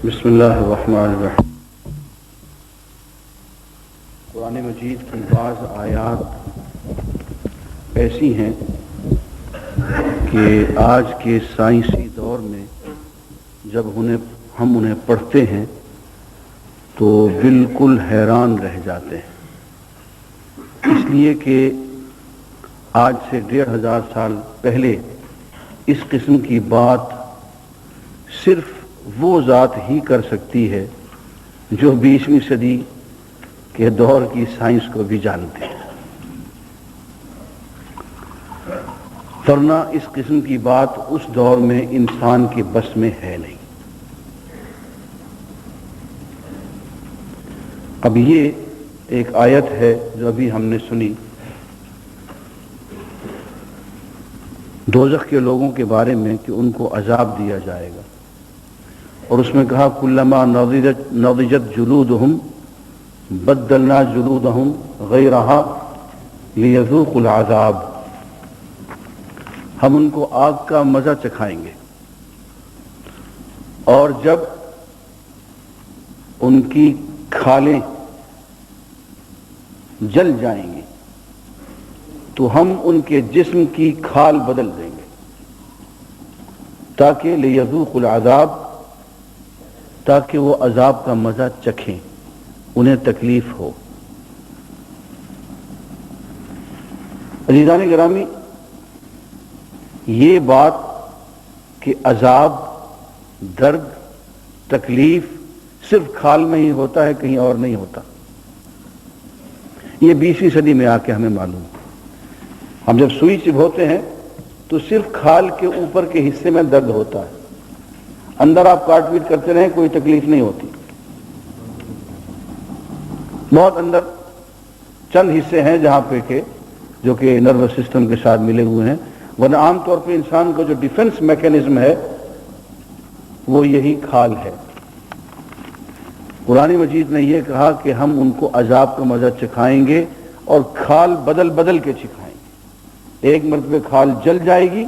بسم اللہ الرحمن الرحیم۔ قرآن مجید کی بعض آیات ایسی ہیں کہ آج کے سائنسی دور میں جب ہم انہیں پڑھتے ہیں تو بالکل حیران رہ جاتے ہیں، اس لیے کہ آج سے 1500 سال پہلے اس قسم کی بات صرف وہ ذات ہی کر سکتی ہے جو 20ویں صدی کے دور کی سائنس کو بھی جانتے ہیں، ورنہ اس قسم کی بات اس دور میں انسان کے بس میں ہے نہیں۔ اب یہ ایک آیت ہے جو ابھی ہم نے سنی دوزخ کے لوگوں کے بارے میں کہ ان کو عذاب دیا جائے گا، اور اس میں کہا کلما نضجت جلودہم بدلنا جلودہم غیرہا لیذوقوا العذاب، ہم ان کو آگ کا مزہ چکھائیں گے، اور جب ان کی کھالیں جل جائیں گی تو ہم ان کے جسم کی کھال بدل دیں گے تاکہ لیذوقوا العذاب، تاکہ وہ عذاب کا مزہ چکھیں، انہیں تکلیف ہو۔ عزیزان گرامی، یہ بات کہ عذاب، درد، تکلیف صرف کھال میں ہی ہوتا ہے، کہیں اور نہیں ہوتا، یہ 20ویں صدی میں آ کے ہمیں معلوم۔ ہم جب سوئی چبھوتے ہیں تو صرف کھال کے اوپر کے حصے میں درد ہوتا ہے، اندر آپ کاٹ پیٹ کرتے رہیں کوئی تکلیف نہیں ہوتی، بہت اندر چند حصے ہیں جہاں پہ کہ جو کہ نروس سسٹم کے ساتھ ملے ہوئے ہیں، ورنہ عام طور پہ انسان کا جو ڈیفنس میکینزم ہے وہ یہی کھال ہے۔ قرآن مجید نے یہ کہا کہ ہم ان کو عذاب کا مزہ چکھائیں گے اور کھال بدل بدل کے چکھائیں گے، ایک مرتبہ کھال جل جائے گی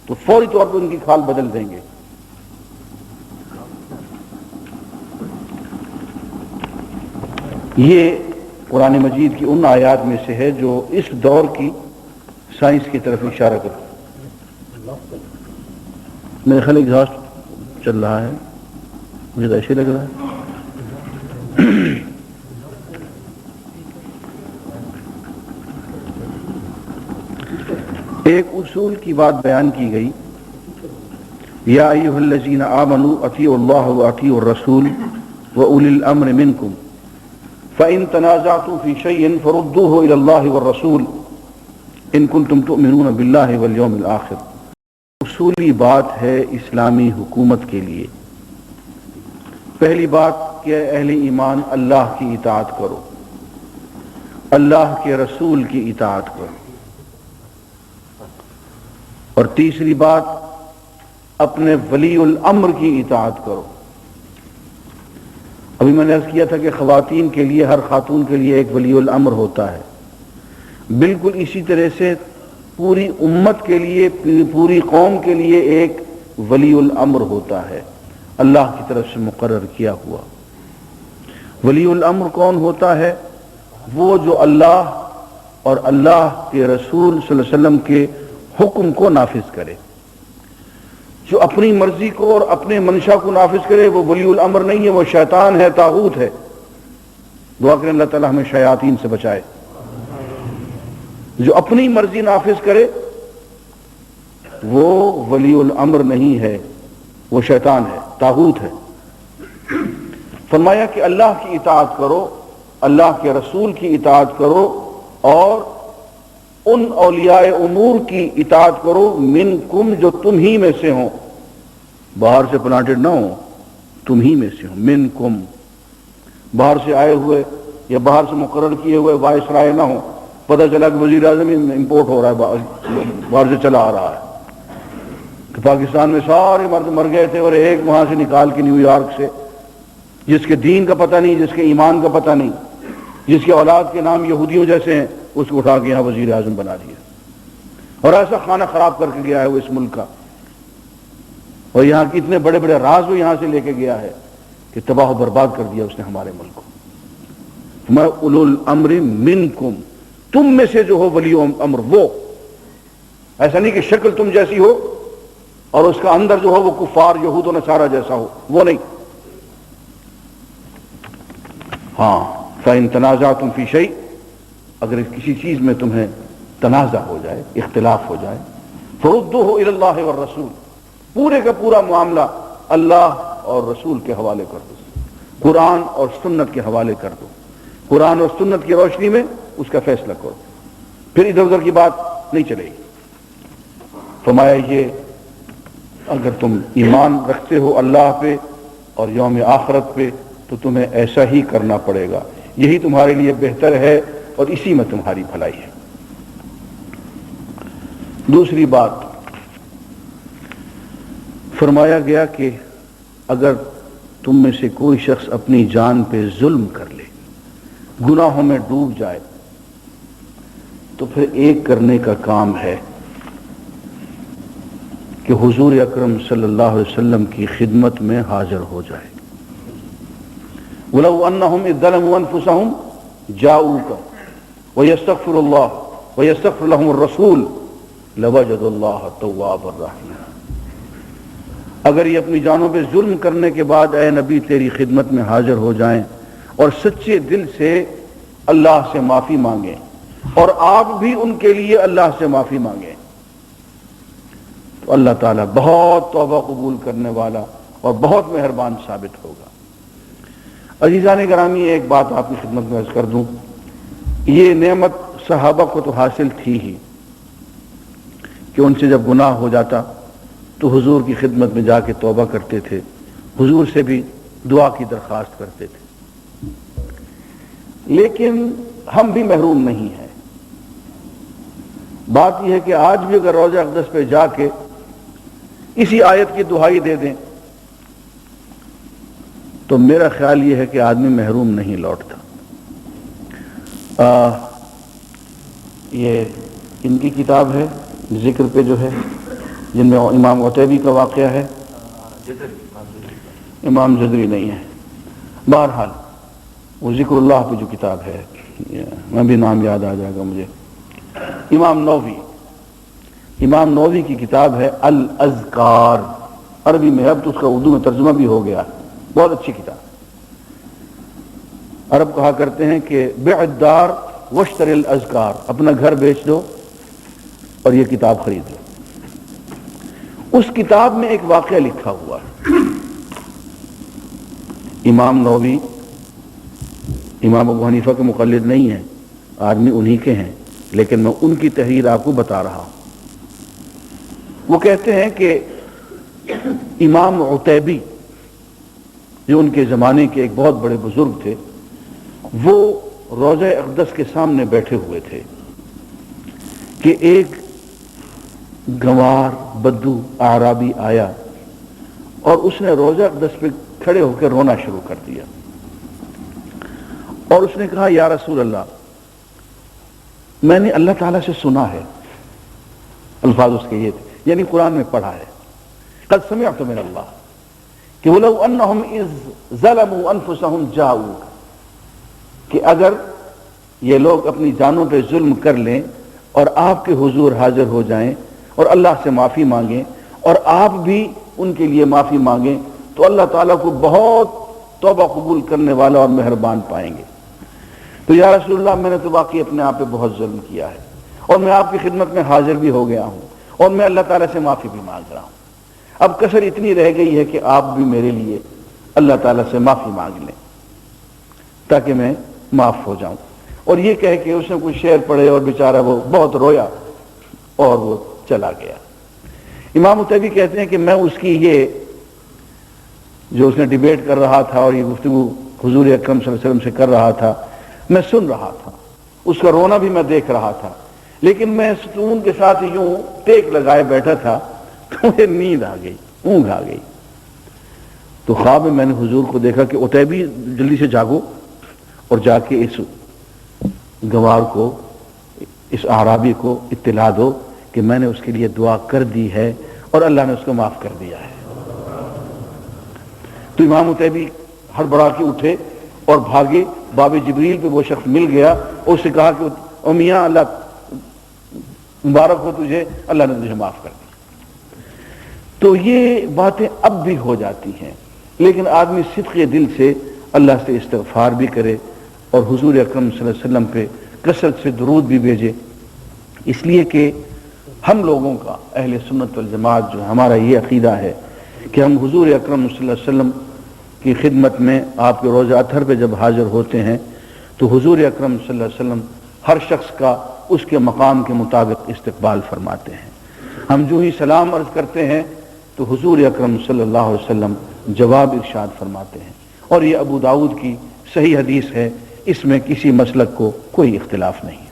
تو فوری طور پہ ان کی کھال بدل دیں گے۔ یہ قرآن مجید کی ان آیات میں سے ہے جو اس دور کی سائنس کی طرف اشارہ کرتی ہے۔ میرے خیال ایگزاسٹ چل رہا ہے، مجھے تو ایسے لگ رہا ہے۔ ایک اصول کی بات بیان کی گئی، یا ایھا الذین آمنوا اطیعوا اللہ واطیعوا الرسول واولی الامر منکم فإن تنازعتم في شيء فردوه إلى الله والرسول إن كنتم تؤمنون بالله واليوم الآخر۔ اصولی بات ہے اسلامی حکومت کے لیے۔ پہلی بات کہ اہل ایمان اللہ کی اطاعت کرو، اللہ کے رسول کی اطاعت کرو، اور تیسری بات اپنے ولی الامر کی اطاعت کرو۔ ابھی میں نے عرض کیا تھا کہ خواتین کے لیے، ہر خاتون کے لیے ایک ولی الامر ہوتا ہے، بالکل اسی طرح سے پوری امت کے لیے، پوری قوم کے لیے ایک ولی الامر ہوتا ہے، اللہ کی طرف سے مقرر کیا ہوا۔ ولی الامر کون ہوتا ہے؟ وہ جو اللہ اور اللہ کے رسول صلی اللہ علیہ وسلم کے حکم کو نافذ کرے، جو اپنی مرضی کو اور اپنے منشا کو نافذ کرے وہ ولی الامر نہیں ہے، وہ شیطان ہے، طاغوت ہے۔ دعا کریں اللہ تعالی ہمیں شیاطین سے بچائے۔ جو اپنی مرضی نافذ کرے وہ ولی الامر نہیں ہے، وہ شیطان ہے، طاغوت ہے۔ فرمایا کہ اللہ کی اطاعت کرو، اللہ کے رسول کی اطاعت کرو، اور ان اولیاء امور کی اطاعت کرو منکم، جو تم ہی میں سے ہوں، باہر سے پلانٹڈ نہ ہوں، تم ہی میں سے ہوں۔ منکم، باہر سے آئے ہوئے یا باہر سے مقرر کیے ہوئے وائس رائے نہ ہوں، پتہ چلا کہ وزیر اعظم امپورٹ ہو رہا ہے، باہر سے چلا آ رہا ہے، کہ پاکستان میں سارے مرد مر گئے تھے اور ایک وہاں سے نکال کے نیو یارک سے، جس کے دین کا پتہ نہیں، جس کے ایمان کا پتہ نہیں، جس کے اولاد کے نام یہودیوں جیسے ہیں، اس کو اٹھا کے یہاں وزیر اعظم بنا دیا، اور ایسا کھانا خراب کر کے گیا ہے وہ اس ملک کا۔ اور یہاں کے اتنے بڑے بڑے راز وہ یہاں سے لے کے گیا ہے کہ تباہ و برباد کر دیا اس نے ہمارے ملک کو. میں اولو الامر منکم، تم میں سے جو ہو ولی امر وہ، ایسا نہیں کہ شکل تم جیسی ہو اور اس کا اندر جو ہو وہ کفار یہود و نصارہ جیسا ہو، وہ نہیں. ہاں فَإِن تَنَازَعْتُمْ فِي شَيْءٍ، اگر کسی چیز میں تمہیں تنازع ہو جائے، اختلاف ہو جائے، فَرُدُّوهُ إِلَى اللَّهِ وَالرَّسُولِ، پورے کا پورا معاملہ اللہ اور رسول کے حوالے کر دو، قرآن اور سنت کے حوالے کر دو، قرآن اور سنت کی روشنی میں اس کا فیصلہ کرو، پھر ادھر ادھر کی بات نہیں چلے گی. فرمایا یہ اگر تم ایمان رکھتے ہو اللہ پہ اور یوم آخرت پہ تو تمہیں ایسا ہی کرنا پڑے گا، یہی تمہارے لیے بہتر ہے اور اسی میں تمہاری بھلائی ہے. دوسری بات فرمایا گیا کہ اگر تم میں سے کوئی شخص اپنی جان پہ ظلم کر لے، گناہوں میں ڈوب جائے، تو پھر ایک کرنے کا کام ہے کہ حضور اکرم صلی اللہ علیہ وسلم کی خدمت میں حاضر ہو جائے. وَلَوْ أَنَّهُمْ إِذْ ظَلَمُوا أَنفُسَهُمْ جَاءُوكَ وَيَسْتَغْفِرُ اللَّهُ وَيَسْتَغْفِرُ لَهُمُ الرَّسُولُ لَوَجَدُوا اللَّهَ تَوَّابًا رَحِيمًا. اگر یہ اپنی جانوں پہ ظلم کرنے کے بعد اے نبی تیری خدمت میں حاضر ہو جائیں اور سچے دل سے اللہ سے معافی مانگیں اور آپ بھی ان کے لیے اللہ سے معافی مانگیں، تو اللہ تعالیٰ بہت توبہ قبول کرنے والا اور بہت مہربان ثابت ہوگا. عزیزان گرامی، ایک بات آپ کی خدمت میں عرض کر دوں، یہ نعمت صحابہ کو تو حاصل تھی ہی کہ ان سے جب گناہ ہو جاتا تو حضور کی خدمت میں جا کے توبہ کرتے تھے، حضور سے بھی دعا کی درخواست کرتے تھے. لیکن ہم بھی محروم نہیں ہیں. بات یہ ہے کہ آج بھی اگر روضہ اقدس پہ جا کے اسی آیت کی دہائی دے دیں تو میرا خیال یہ ہے کہ آدمی محروم نہیں لوٹتا. یہ ان کی کتاب ہے ذکر پہ جو ہے، جن میں امام عتیبی کا واقعہ ہے، امام جزری نہیں ہے، بہرحال وہ ذکر اللہ پہ جو کتاب ہے، میں بھی نام یاد آ جائے گا مجھے، امام نووی کی کتاب ہے الاذکار، عربی میں، اب تو اس کا اردو میں ترجمہ بھی ہو گیا، بہت اچھی کتاب. عرب کہا کرتے ہیں کہ بع الدار واشتر الاذکار، اپنا گھر بیچ دو اور یہ کتاب خرید لو. اس کتاب میں ایک واقعہ لکھا ہوا ہے. امام نووی امام ابو حنیفہ کے مقلد نہیں ہیں، آدمی انہی کے ہیں، لیکن میں ان کی تحریر آپ کو بتا رہا ہوں. وہ کہتے ہیں کہ امام عتیبی جو ان کے زمانے کے ایک بہت بڑے بزرگ تھے، وہ روضہ اقدس کے سامنے بیٹھے ہوئے تھے کہ ایک گنوار بدو اعرابی آیا اور اس نے روضہ اقدس پہ کھڑے ہو کے رونا شروع کر دیا، اور اس نے کہا یا رسول اللہ، میں نے اللہ تعالیٰ سے سنا ہے، الفاظ اس کے یہ تھے، یعنی قرآن میں پڑھا ہے، قد سمعت من اللہ کہ وَلَوْ أَنَّهُمْ إِذْ ظَلَمُوا أَنفُسَهُمْ جَاءُوكَ، کہ اگر یہ لوگ اپنی جانوں پہ ظلم کر لیں اور آپ کے حضور حاضر ہو جائیں اور اللہ سے معافی مانگیں اور آپ بھی ان کے لیے معافی مانگیں تو اللہ تعالیٰ کو بہت توبہ قبول کرنے والا اور مہربان پائیں گے. تو یا رسول اللہ، میں نے تو واقعی اپنے آپ پہ بہت ظلم کیا ہے اور میں آپ کی خدمت میں حاضر بھی ہو گیا ہوں اور میں اللہ تعالیٰ سے معافی بھی مانگ رہا ہوں. اب کسر اتنی رہ گئی ہے کہ آپ بھی میرے لیے اللہ تعالیٰ سے معافی مانگ لیں تاکہ میں معاف ہو جاؤں. اور یہ کہہ کہ اس نے کوئی شعر پڑھے اور بیچارہ وہ بہت رویا اور وہ چلا گیا. امام عتیبی کہتے ہیں کہ میں اس کی یہ جو اس نے ڈیبیٹ کر رہا تھا اور یہ گفتگو حضور اکرم صلی اللہ علیہ وسلم سے کر رہا تھا، میں سن رہا تھا، اس کا رونا بھی میں دیکھ رہا تھا، لیکن میں ستون کے ساتھ یوں ٹیک لگائے بیٹھا تھا تو مجھے نیند آ گئی، اونگ آ گئی. تو خواب میں میں نے حضور کو دیکھا کہ عتیبی جلدی سے جاگو اور جا کے اس گنوار کو، اس اعرابی کو اطلاع دو کہ میں نے اس کے لیے دعا کر دی ہے اور اللہ نے اس کو معاف کر دیا ہے. تو امام عتیبی ہڑبڑا کے اٹھے اور بھاگے، باب جبریل پہ وہ شخص مل گیا، اس سے کہا کہ او میاں اللہ مبارک ہو تجھے، اللہ نے تجھے معاف کر دیا۔ تو یہ باتیں اب بھی ہو جاتی ہیں، لیکن آدمی صدق دل سے اللہ سے استغفار بھی کرے اور حضور اکرم صلی اللہ علیہ وسلم پہ کثرت سے درود بھی بھیجے، اس لیے کہ ہم لوگوں کا اہل سنت والجماعت جو ہمارا یہ عقیدہ ہے کہ ہم حضور اکرم صلی اللہ علیہ وسلم کی خدمت میں آپ کے روضہ اطہر پہ جب حاضر ہوتے ہیں تو حضور اکرم صلی اللہ علیہ وسلم ہر شخص کا اس کے مقام کے مطابق استقبال فرماتے ہیں۔ ہم جو ہی سلام عرض کرتے ہیں تو حضور اکرم صلی اللہ علیہ وسلم جواب ارشاد فرماتے ہیں، اور یہ ابو داؤد کی صحیح حدیث ہے، اس میں کسی مسلک کو کوئی اختلاف نہیں۔